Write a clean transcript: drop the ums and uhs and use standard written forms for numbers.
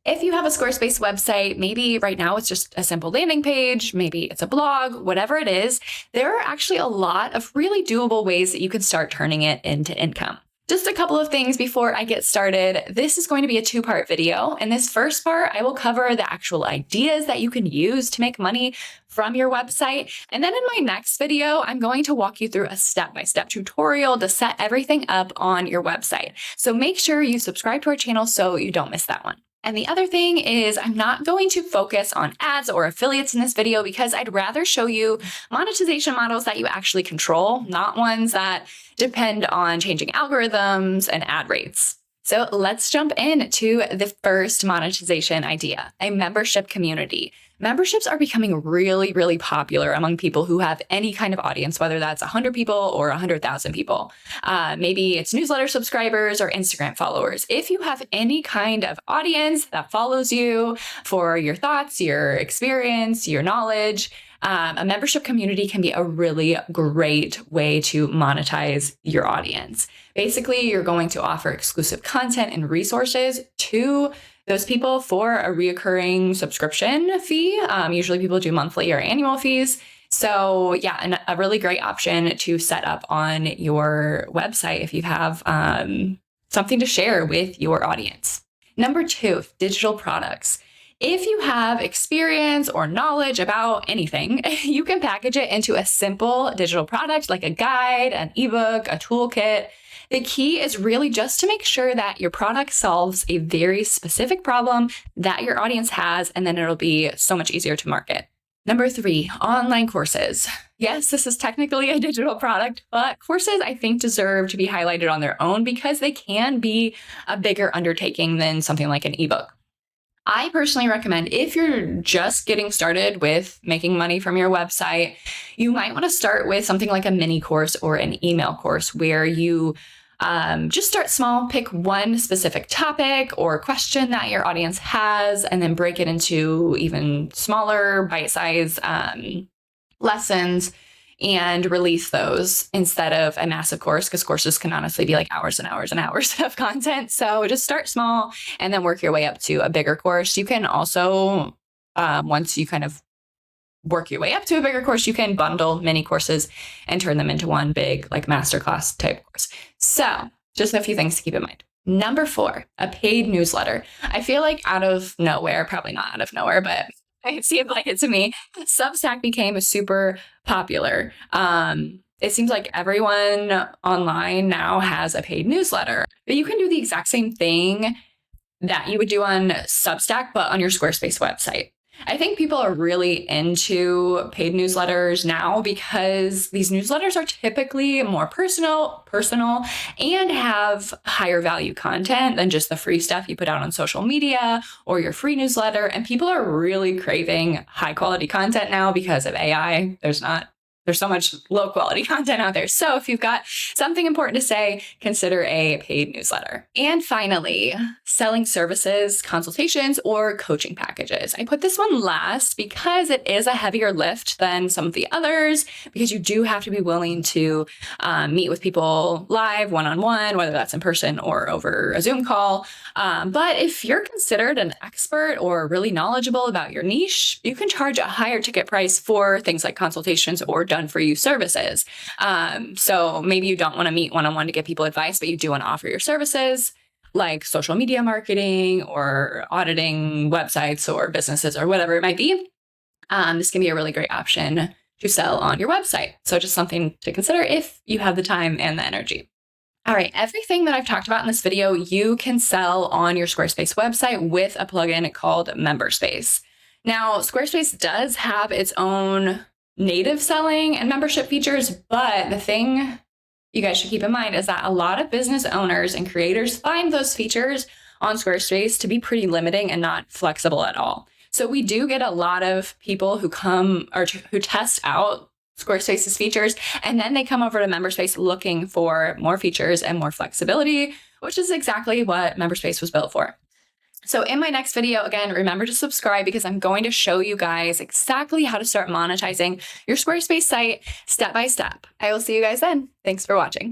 If you have a Squarespace website, maybe right now it's just a simple landing page, maybe it's a blog, whatever it is, there are actually a lot of really doable ways that you can start turning it into income. Just a couple of things before I get started. This is going to be a two-part video. In this first part, I will cover the actual ideas that you can use to make money from your website. And then in my next video, I'm going to walk you through a step-by-step tutorial to set everything up on your website. So make sure you subscribe to our channel so you don't miss that one. And the other thing is I'm not going to focus on ads or affiliates in this video because I'd rather show you monetization models that you actually control, not ones that depend on changing algorithms and ad rates. So let's jump into the first monetization idea, a membership community. Memberships are becoming really, really popular among people who have any kind of audience, whether that's 100 people or 100,000 people. Maybe it's newsletter subscribers or Instagram followers. If you have any kind of audience that follows you for your thoughts, your experience, your knowledge, a membership community can be a really great way to monetize your audience. Basically, you're going to offer exclusive content and resources to those people for a reoccurring subscription fee. Usually people do monthly or annual fees. So yeah, a really great option to set up on your website if you have something to share with your audience. Number 2, digital products. If you have experience or knowledge about anything, you can package it into a simple digital product like a guide, an ebook, a toolkit. The key is really just to make sure that your product solves a very specific problem that your audience has, and then it'll be so much easier to market. Number 3, online courses. Yes, this is technically a digital product, but courses I think deserve to be highlighted on their own because they can be a bigger undertaking than something like an ebook. I personally recommend if you're just getting started with making money from your website, you might want to start with something like a mini course or an email course where you just start small, pick one specific topic or question that your audience has, and then break it into even smaller bite-sized lessons and release those instead of a massive course, because courses can honestly be like hours and hours and hours of content. So just start small and then work your way up to a bigger course. You can also, once you kind of work your way up to a bigger course, you can bundle mini courses and turn them into one big like masterclass type course. So just a few things to keep in mind. Number 4, a paid newsletter. I feel like out of nowhere, probably not out of nowhere, but it seemed like it to me, Substack became super popular. It seems like everyone online now has a paid newsletter, but you can do the exact same thing that you would do on Substack, but on your Squarespace website. I think people are really into paid newsletters now because these newsletters are typically more personal, and have higher value content than just the free stuff you put out on social media or your free newsletter. And people are really craving high quality content now because of AI. There's so much low quality content out there. So if you've got something important to say, consider a paid newsletter. And finally, selling services, consultations, or coaching packages. I put this one last because it is a heavier lift than some of the others, because you do have to be willing to meet with people live, one-on-one, whether that's in person or over a Zoom call. But if you're considered an expert or really knowledgeable about your niche, you can charge a higher ticket price for things like consultations or done for you services. So maybe you don't want to meet one-on-one to give people advice, but you do want to offer your services like social media marketing or auditing websites or businesses or whatever it might be. This can be a really great option to sell on your website. So just something to consider if you have the time and the energy. All right, everything that I've talked about in this video, you can sell on your Squarespace website with a plugin called MemberSpace. Now, Squarespace does have its own native selling and membership features, but the thing you guys should keep in mind is that a lot of business owners and creators find those features on Squarespace to be pretty limiting and not flexible at all. So we do get a lot of people who come or who test out Squarespace's features, and then they come over to MemberSpace looking for more features and more flexibility, which is exactly what MemberSpace was built for. So in my next video, again, remember to subscribe because I'm going to show you guys exactly how to start monetizing your Squarespace site step by step. I will see you guys then. Thanks for watching.